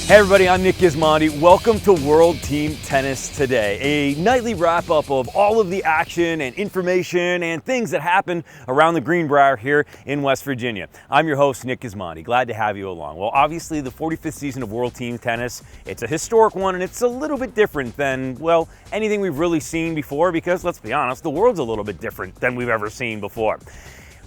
Hey everybody, I'm Gismondi. Welcome to World Team Tennis Today, a nightly wrap-up of all of the action and information and things that happen around the Greenbrier here in West Virginia. I'm your host, Gismondi. Glad to have you along. Well, obviously the 45th season of World Team Tennis, it's a historic one and it's a little bit different than, well, anything we've really seen before because, let's be honest, the world's a little bit different than we've ever seen before.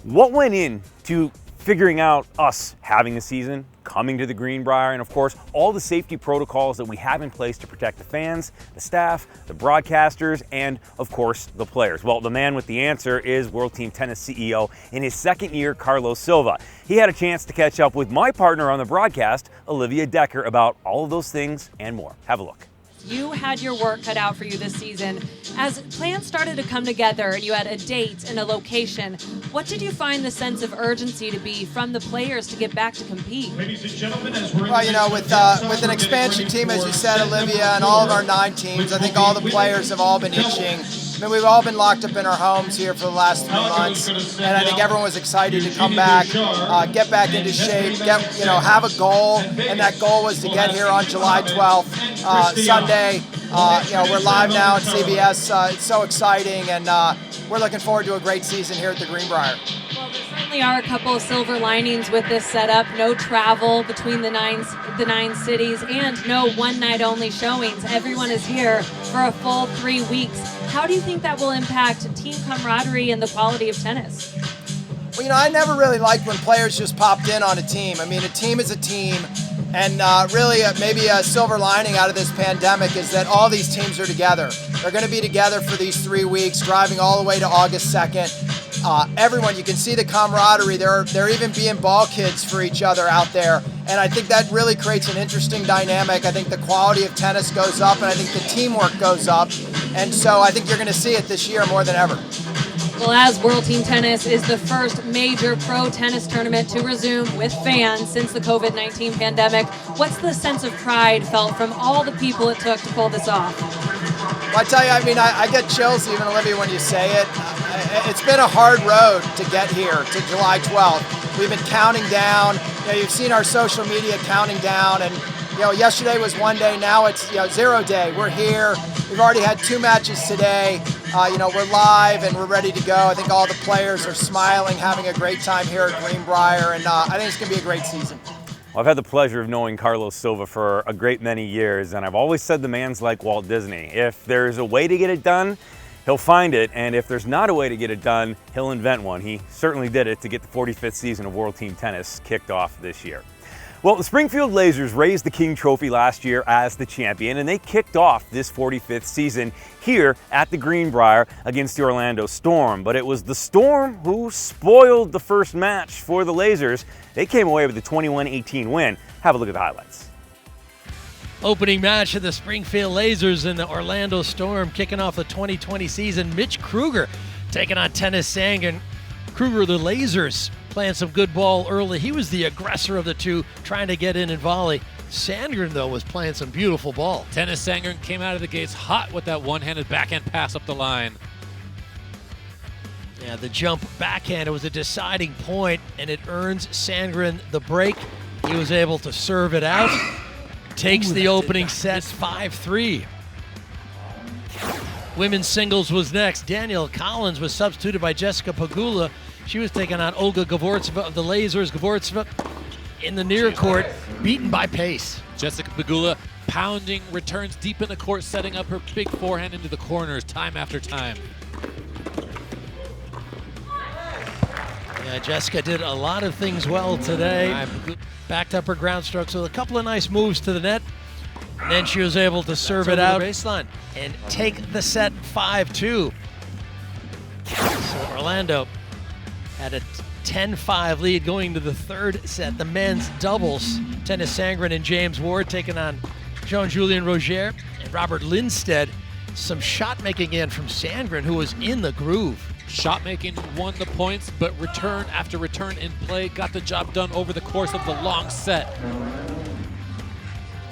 What went into figuring out us having a season, coming to the Greenbrier, and of course, all the safety protocols that we have in place to protect the fans, the staff, the broadcasters, and of course, the players? Well, the man with the answer is World Team Tennis CEO in his second year, Carlos Silva. He had a chance to catch up with my partner on the broadcast, Olivia Decker, about all of those things and more. Have a look. You had your work cut out for you this season. As plans started to come together and you had a date and a location, what did you find the sense of urgency to be from the players to get back to compete? Ladies and gentlemen, well, you know, with an expansion team, as you said, Olivia, and all of our 9 teams, I think all the players have all been itching. I mean, we've all been locked up in our homes here for the last 3 months, and I think everyone was excited to come back, get back into shape, have a goal, and that goal was to get here on July 12th, Sunday. We're live now at CBS. It's so exciting, and we're looking forward to a great season here at the Greenbrier. Well, there certainly are a couple of silver linings with this setup. No travel between the nine cities, and no one-night-only showings. Everyone is here for a full 3 weeks. How do you think that will impact team camaraderie and the quality of tennis? Well, I never really liked when players just popped in on a team. I mean, a team is a team. And really, maybe a silver lining out of this pandemic is that all these teams are together. They're going to be together for these 3 weeks, driving all the way to August 2nd. Everyone, you can see the camaraderie. They're even being ball kids for each other out there. And I think that really creates an interesting dynamic. I think the quality of tennis goes up, and I think the teamwork goes up. And so I think you're going to see it this year more than ever. Well, as World Team Tennis is the first major pro tennis tournament to resume with fans since the COVID-19 pandemic, what's the sense of pride felt from all the people it took to pull this off? Well, I tell you, I get chills even, Olivia, when you say it. It's been a hard road to get here to July 12th. We've been counting down. You've seen our social media counting down, and yesterday was 1 day. Now it's 0 day. We're here. We've already had 2 matches today. We're live and we're ready to go. I think all the players are smiling, having a great time here at Greenbrier, and I think it's going to be a great season. Well, I've had the pleasure of knowing Carlos Silva for a great many years, and I've always said the man's like Walt Disney. If there's a way to get it done, he'll find it, and if there's not a way to get it done, he'll invent one. He certainly did it to get the 45th season of World Team Tennis kicked off this year. Well, the Springfield Lasers raised the King Trophy last year as the champion, and they kicked off this 45th season here at the Greenbrier against the Orlando Storm. But it was the Storm who spoiled the first match for the Lasers. They came away with a 21-18 win. Have a look at the highlights. Opening match of the Springfield Lasers and the Orlando Storm kicking off the 2020 season. Mitch Kruger taking on Tennis Sangren. Kruger, the Lasers, playing some good ball early. He was the aggressor of the two, trying to get in and volley. Sandgren, though, was playing some beautiful ball. Tennis Sangren came out of the gates hot with that one-handed backhand pass up the line. Yeah, the jump backhand, it was a deciding point, and it earns Sandgren the break. He was able to serve it out. Takes the opening set 5-3. Women's singles was next. Danielle Collins was substituted by Jessica Pegula. She was taking on Olga Gavortseva of the Lasers. Gavortseva in the near court, beaten by pace. Jessica Pegula pounding, returns deep in the court, setting up her big forehand into the corners time after time. Yeah, Jessica did a lot of things well today. Backed up her ground strokes with a couple of nice moves to the net. And then she was able to serve it out baseline and take the set 5-2. So Orlando had a 10-5 lead going to the third set. The men's doubles, Tennis Sangren and James Ward taking on Jean-Julien Roger and Robert Lindstedt. some shot making in from Sandgren, who was in the groove. Shot making won the points, but return after return in play got the job done over the course of the long set.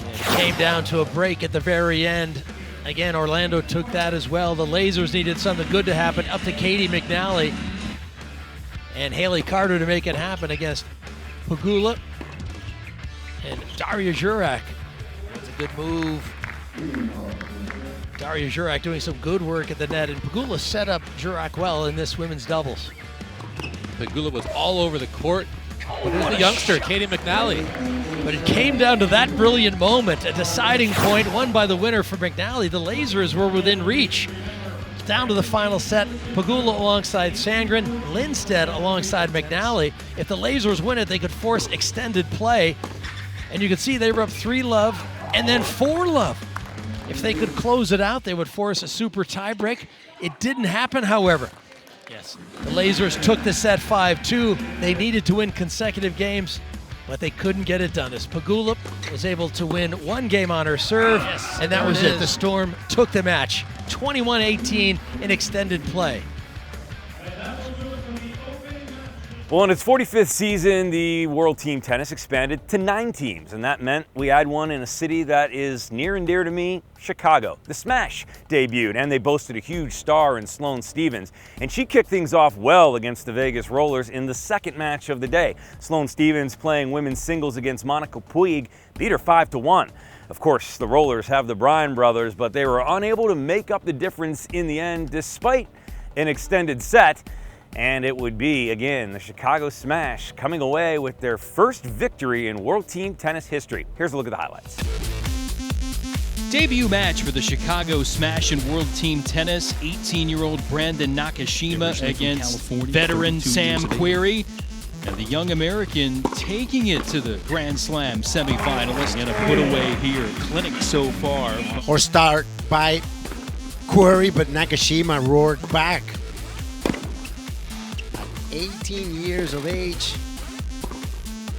It came down to a break at the very end. Again, Orlando took that as well. The Lasers needed something good to happen. Up to Katie McNally and Haley Carter to make it happen against Pegula and Daria Jurak. That's a good move. Daria Jurak doing some good work at the net, and Pegula set up Jurak well in this women's doubles. Pegula was all over the court. But there's the youngster, Katie McNally. But it came down to that brilliant moment, a deciding point won by the winner for McNally. The Lasers were within reach. Down to the final set, Pegula alongside Sandgren, Lindstedt alongside McNally. If the Lasers win it, they could force extended play. And you can see they were up 3-love and then 4-love. If they could close it out, they would force a super tiebreak. It didn't happen, however. Yes, the Lasers took the set 5-2. They needed to win consecutive games, but they couldn't get it done as Pegula was able to win one game on her serve, and that was it. The Storm took the match, 21-18 in extended play. Well, in its 45th season, the World Team Tennis expanded to 9 teams, and that meant we had one in a city that is near and dear to me, Chicago. The Smash debuted, and they boasted a huge star in Sloane Stephens, and she kicked things off well against the Vegas Rollers in the second match of the day. Sloane Stephens, playing women's singles against Monica Puig, beat her 5-1. Of course, the Rollers have the Bryan brothers, but they were unable to make up the difference in the end despite an extended set. And it would be, again, the Chicago Smash coming away with their first victory in World Team Tennis history. Here's a look at the highlights. Debut match for the Chicago Smash in World Team Tennis. 18-year-old Brandon Nakashima against veteran Sam Querrey. And the young American taking it to the Grand Slam semifinalist. And a put away here. Clinic so far. Or start by Querrey, but Nakashima roared back. 18 years of age,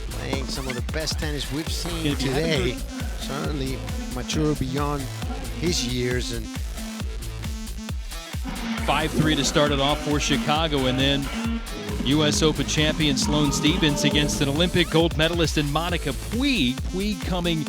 playing some of the best tennis we've seen today. Certainly mature beyond his years. And 5-3 to start it off for Chicago, and then U.S. Open champion Sloane Stephens against an Olympic gold medalist in Monica Puig. Puig coming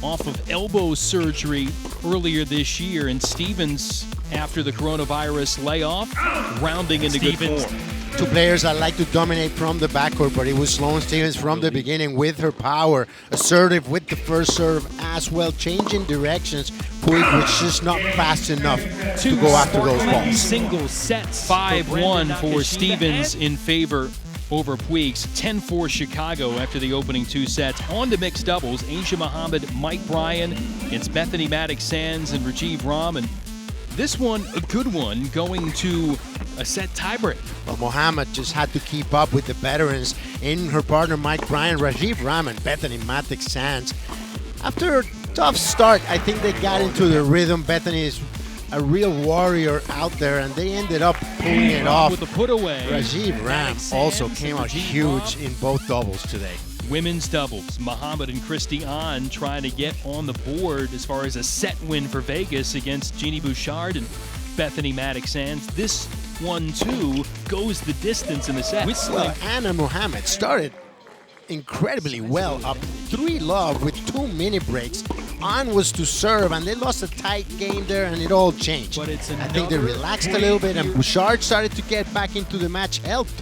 off of elbow surgery earlier this year, and Stephens, after the coronavirus layoff, rounding into good form. Two players that like to dominate from the backcourt, but it was Sloane Stephens from the beginning with her power, assertive with the first serve as well, changing directions. Puig was just not fast enough to go after those balls. Single sets, 5-1 for Stephens in favor over Puig's. 10-4 Chicago after the opening 2 sets. On to mixed doubles, Aisha Muhammad, Mike Bryan against Bethany Maddox-Sands and Rajiv Ram. And this one, a good one, going to a set tiebreak. Well, Muhammad just had to keep up with the veterans in her partner Mike Bryan, Rajiv Ram, and Bethany Maddox-Sands. After a tough start, I think they got into the rhythm. Bethany is a real warrior out there, and they ended up pulling it off. With a put away. Rajiv Ram also came out huge in both doubles today. Women's doubles, Muhammad and Christiane trying to get on the board as far as a set win for Vegas against Jeannie Bouchard and Bethany Maddox-Sands. This one, too, goes the distance in the set. Well, Anna Muhammad started incredibly well, up 3-love with 2 mini breaks. On was to serve, and they lost a tight game there, and it all changed. But it's I think they relaxed a little bit, and Bouchard started to get back into the match, helped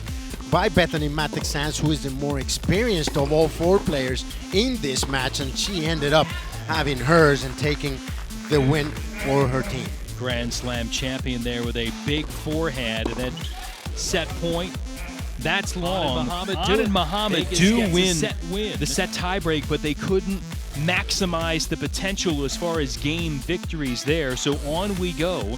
by Bethany Maddox-Sands, who is the more experienced of all 4 players in this match, and she ended up having hers and taking the win for her team. Grand Slam champion there with a big forehand, and then set point. That's long. An and Muhammad do win the set tiebreak, but they couldn't maximize the potential as far as game victories there. So on we go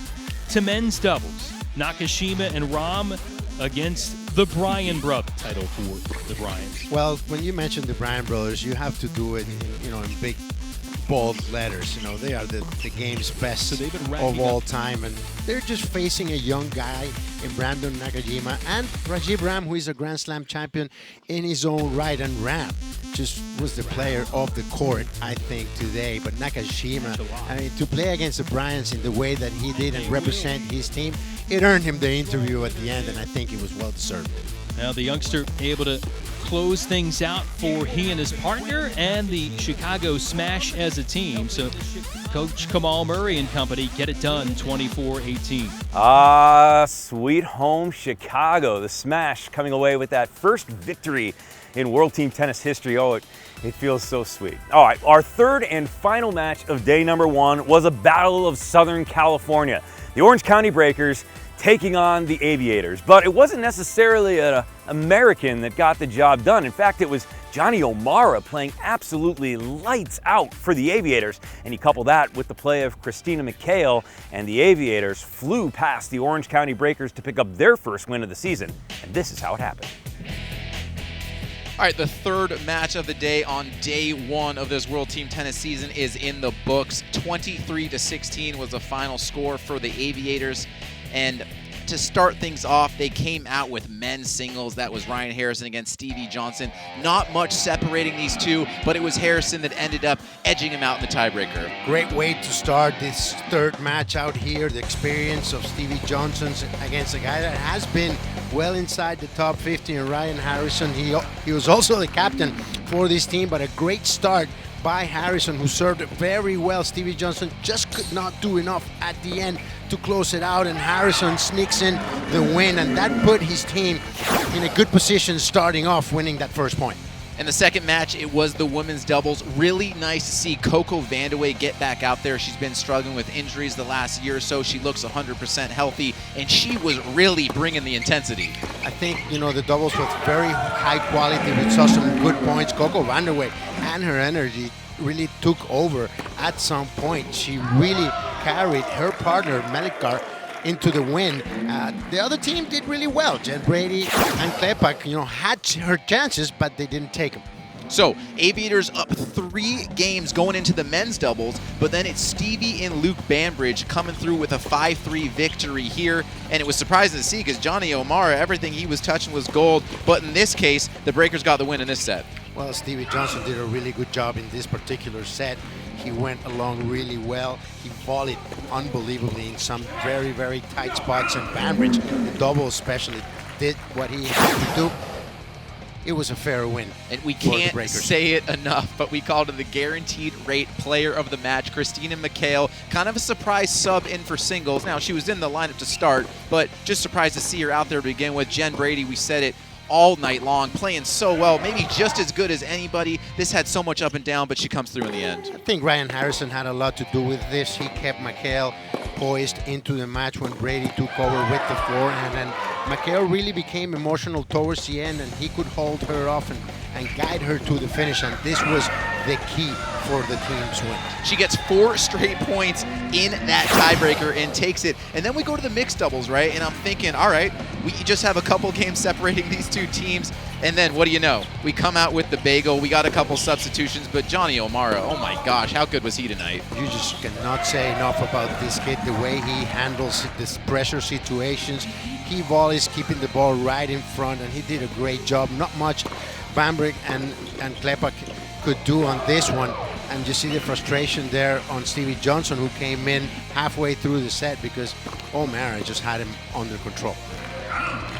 to men's doubles. Nakashima and Ram against the Bryan brothers. Title for the Bryans. Well, when you mention the Bryan brothers, you have to do it in big bold letters. You know, they are the game's best So they've been of racking all up- time, and they're just facing a young guy in Brandon Nakajima and Rajiv Ram, who is a Grand Slam champion in his own right, and Ram just was the player of the court, I think, today. But Nakajima, I mean, to play against the Bryans in the way that he did and represent his team, it earned him the interview at the end, and I think it was well deserved. Now the youngster able to close things out for he and his partner and the Chicago Smash as a team. So Coach Kamal Murray and company get it done 24-18. Sweet home Chicago. The Smash coming away with that first victory in World Team Tennis history. Oh, it feels so sweet. All right, our third and final match of day number 1 was a battle of Southern California. The Orange County Breakers taking on the Aviators. But it wasn't necessarily an American that got the job done. In fact, it was Johnny O'Mara playing absolutely lights out for the Aviators. And you couple that with the play of Christina McHale, and the Aviators flew past the Orange County Breakers to pick up their first win of the season. And this is how it happened. All right, the third match of the day on day 1 of this World Team Tennis season is in the books. 23-16 was the final score for the Aviators. And to start things off, they came out with men's singles. That was Ryan Harrison against Stevie Johnson. Not much separating these two, but it was Harrison that ended up edging him out in the tiebreaker. Great way to start this third match out here. The experience of Stevie Johnson against a guy that has been well inside the top 50, and Ryan Harrison. He was also the captain for this team, but a great start by Harrison, who served very well. Stevie Johnson just could not do enough at the end to close it out, and Harrison sneaks in the win, and that put his team in a good position starting off, winning that first point. In the second match, it was the women's doubles. Really nice to see Coco Vandeweghe get back out there. She's been struggling with injuries the last year or so. She looks 100% healthy, and she was really bringing the intensity. I think, you know, the doubles was very high quality. We saw some good points. Coco Vandeweghe and her energy really took over at some point. She really carried her partner, Melikar, into the win. The other team did really well. Jen Brady and Klepak, you know, had her chances, but they didn't take them. So, Aviators up 3 games going into the men's doubles, but then it's Stevie and Luke Banbridge coming through with a 5-3 victory here, and it was surprising to see because Johnny O'Mara, everything he was touching was gold, but in this case, the Breakers got the win in this set. Well, Stevie Johnson did a really good job in this particular set. He went along really well. He volleyed unbelievably in some very, very tight spots, and Banbridge, the double especially, did what he had to do. It was a fair win. And we can't say it enough, but we called it the guaranteed rate player of the match. Christina McHale, kind of a surprise sub in for singles. Now, she was in the lineup to start, but just surprised to see her out there to begin with. Jen Brady, we said it all night long, playing so well, maybe just as good as anybody. This had so much up and down, but she comes through in the end. I think Ryan Harrison had a lot to do with this. He kept McHale poised into the match when Brady took over with the forehand, and McHale really became emotional towards the end, and he could hold her off and guide her to the finish, and this was the key for the team's win. She gets 4 straight points in that tiebreaker and takes it. And then we go to the mixed doubles, right? And I'm thinking, all right, we just have a couple games separating these two teams. And then what do you know? We come out with the bagel. We got a couple substitutions, but Johnny O'Mara, oh my gosh, how good was he tonight? You just cannot say enough about this kid, the way he handles this pressure situations. He volleys keeping the ball right in front, and he did a great job. Not much Bambrick and Klepak could do on this one. And you see the frustration there on Stevie Johnson, who came in halfway through the set because O'Mara just had him under control.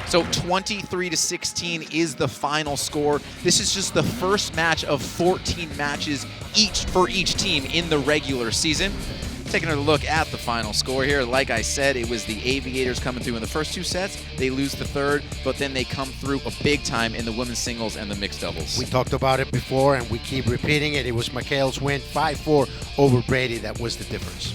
So 23-16 is the final score. This is just the first match of 14 matches for each team in the regular season. Taking a look at the final score here, like I said, it was the Aviators coming through in the first 2 sets. They lose the third, but then they come through a big time in the women's singles and the mixed doubles. We talked about it before, and we keep repeating it. It was McHale's win, 5-4 over Brady. That was the difference.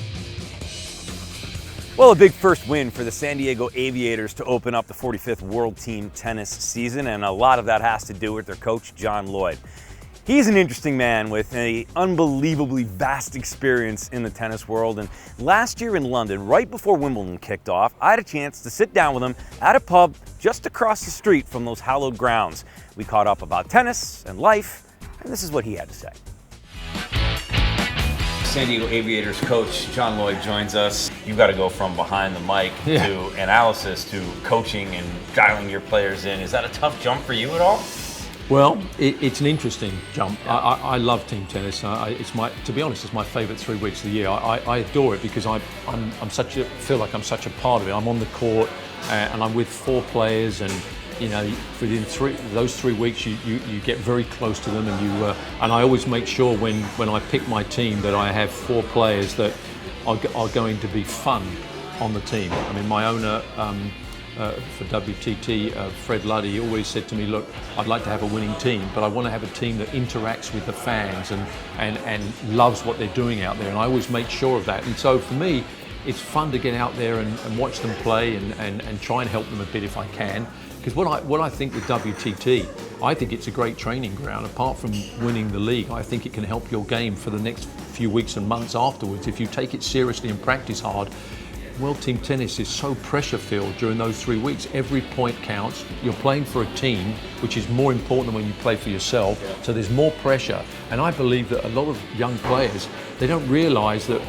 Well, a big first win for the San Diego Aviators to open up the 45th World Team Tennis season, and a lot of that has to do with their coach, John Lloyd. He's an interesting man with an unbelievably vast experience in the tennis world, and last year in London, right before Wimbledon kicked off, I had a chance to sit down with him at a pub just across the street from those hallowed grounds. We caught up about tennis and life, and this is what he had to say. San Diego Aviators coach John Lloyd joins us. You've got to go from behind the mic to analysis to coaching and dialing your players in. Is that a tough jump for you at all? Well, it's an interesting jump. I love team tennis. To be honest, it's my favourite 3 weeks of the year. I adore it because feel like I'm such a part of it. I'm on the court and I'm with 4 players, and within those 3 weeks you get very close to them, and I always make sure when I pick my team that I have 4 players that are going to be fun on the team. I mean, my owner for WTT, Fred Luddy, always said to me, look, I'd like to have a winning team, but I want to have a team that interacts with the fans and loves what they're doing out there, and I always make sure of that. And so for me, it's fun to get out there and watch them play and try and help them a bit if I can. Because what I think with WTT, I think it's a great training ground. Apart from winning the league, I think it can help your game for the next few weeks and months afterwards. If you take it seriously and practice hard, World Team Tennis is so pressure-filled during those 3 weeks. Every point counts. You're playing for a team, which is more important than when you play for yourself. So there's more pressure. And I believe that a lot of young players, they don't realise that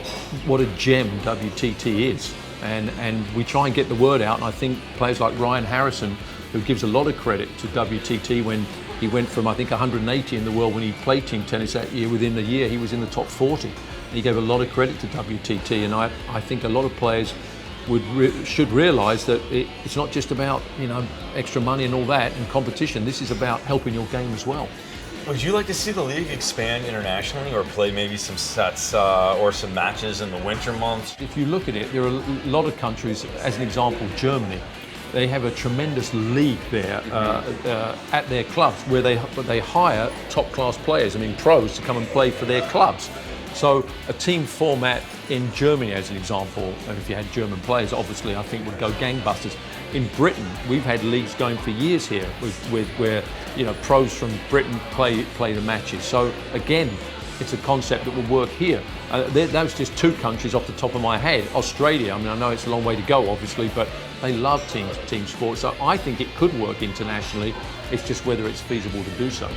what a gem WTT is. And we try and get the word out. And I think players like Ryan Harrison, who gives a lot of credit to WTT when he went from, I think, 180 in the world when he played team tennis that year. Within a year, he was in the top 40. And he gave a lot of credit to WTT, and I think a lot of players should realise that it's not just about extra money and all that and competition. This is about helping your game as well. Would you like to see the league expand internationally, or play maybe some sets or some matches in the winter months? If you look at it, there are a lot of countries, as an example, Germany. They have a tremendous league there at their clubs where they hire top-class players, pros, to come and play for their clubs. So a team format in Germany, as an example, and if you had German players, obviously I think would go gangbusters. In Britain, we've had leagues going for years here where pros from Britain play the matches. So again, it's a concept that will work here. Those just 2 countries off the top of my head. Australia, I know it's a long way to go, obviously, but they love team sports. So I think it could work internationally. It's just whether it's feasible to do so.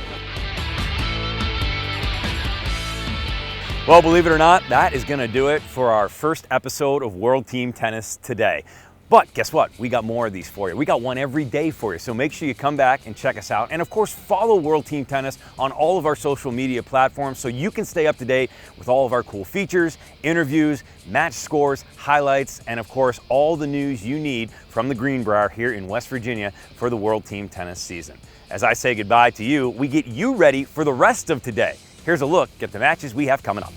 Well, believe it or not, that is going to do it for our first episode of World Team Tennis today. But guess what? We got more of these for you. We got one every day for you. So make sure you come back and check us out. And of course, follow World Team Tennis on all of our social media platforms so you can stay up to date with all of our cool features, interviews, match scores, highlights, and of course, all the news you need from the Greenbrier here in West Virginia for the World Team Tennis season. As I say goodbye to you, we get you ready for the rest of today. Here's a look at the matches we have coming up.